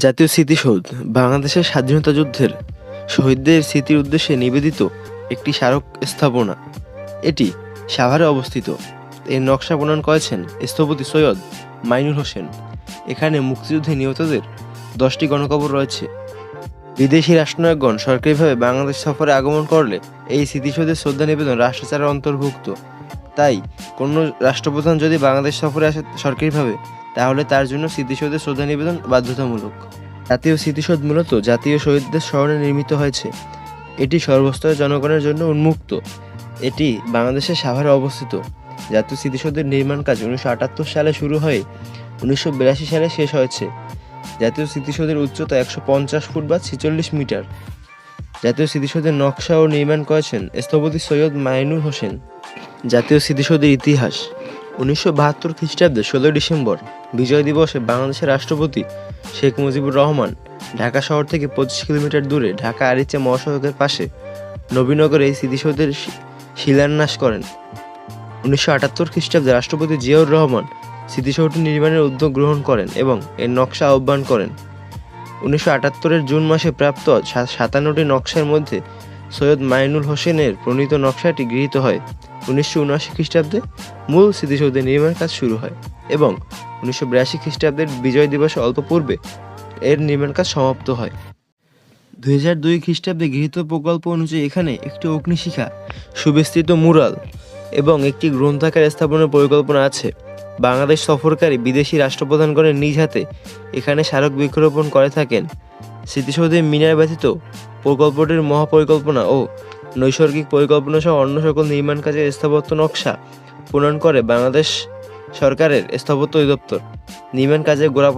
জাতীয় স্মৃতিসৌধ বাংলাদেশের স্বাধীনতা যুদ্ধের শহীদদের স্মৃতির উদ্দেশ্যে নিবেদিত একটি স্মারক স্থাপনা। এটি সাভারে অবস্থিত। এর নকশা প্রণয়ন করেছেন স্থপতি সৈয়দ মাইনুল হোসেন। এখানে মুক্তিযুদ্ধে নিহতদের 10টি গণকবর রয়েছে। বিদেশি রাষ্ট্রনায়কগণ সরকারিভাবে বাংলাদেশ সফরে আগমন করলে এই স্মৃতিসৌধের শ্রদ্ধা নিবেদন রাষ্ট্রচারের অন্তর্ভুক্ত। তাই কোনো রাষ্ট্রপ্রধান যদি বাংলাদেশ সফরে আসে সরকারিভাবে, তাহলে তার জন্য স্মৃতিসৌধের শ্রদ্ধা নিবেদন বাধ্যতামূলক। জাতীয় স্মৃতিসৌধ মূলত জাতীয় শহীদদের স্মরণে নির্মিত হয়েছে। এটি সর্বস্তরের জনগণের জন্য উন্মুক্ত। এটি বাংলাদেশের সাভারে অবস্থিত। জাতীয় স্মৃতিসৌধের নির্মাণ কাজ 1978 সালে শুরু হয়ে 1982 সালে শেষ হয়েছে। জাতীয় স্মৃতিসৌধের উচ্চতা 150 ফুট বা 46 মিটার। জাতীয় স্মৃতিসৌধের নকশা ও নির্মাণ করেছেন স্থপতি সৈয়দ মাইনুল হোসেন। জাতীয় স্মৃতিসৌধের ইতিহাস। 1972 খ্রিস্টাব্দে 16 ডিসেম্বর বিজয় দিবসে বাংলাদেশের রাষ্ট্রপতি শেখ মুজিবুর রহমান ঢাকা শহর থেকে 25 কিলোমিটার দূরে ঢাকা আরিচা মহাসড়কের পাশে নবীনগরে এই স্মৃতিসৌধের শিলান্যাস করেন। 1978 খ্রিস্টাব্দে রাষ্ট্রপতি জিয়াউর রহমান স্মৃতিসৌধটি নির্মাণের উদ্যোগ গ্রহণ করেন এবং এর নকশা আহ্বান করেন। 1978 জুন মাসে প্রাপ্ত 57টি নকশার মধ্যে সৈয়দ মাইনুল হোসেনের প্রণীত নকশাটি গৃহীত হয়। 1979 খ্রিস্টাব্দে মূল স্মৃতিসৌধের নির্মাণ কাজ শুরু হয় এবং 1982 খ্রিস্টাব্দের বিজয় দিবসে অল্প পূর্বে এর নির্মাণ কাজ সমাপ্ত হয়। 2002 খ্রিস্টাব্দে গৃহীত প্রকল্প অনুযায়ী এখানে একটি অগ্নিশিখা, সুবিস্তৃত মুরাল এবং একটি গ্রন্থাগার স্থাপনের পরিকল্পনা আছে। বাংলাদেশ সফরকারী বিদেশি রাষ্ট্রপ্রধানগণের নিজ হাতে এখানে স্মারক বৃক্ষরোপণ করে থাকেন। স্মৃতিসৌধের মিনার ব্যতীত প্রকল্পটির মহাপরিকল্পনা ও নৈসর্গিক পরিকল্পনা সহ অন্য সকল নির্মাণ কাজের স্থাপত্য নকশা প্রণয়ন করে বাংলাদেশ সরকারের স্থাপত্য অধিদপ্তর। নির্মাণ কাজের গোড়া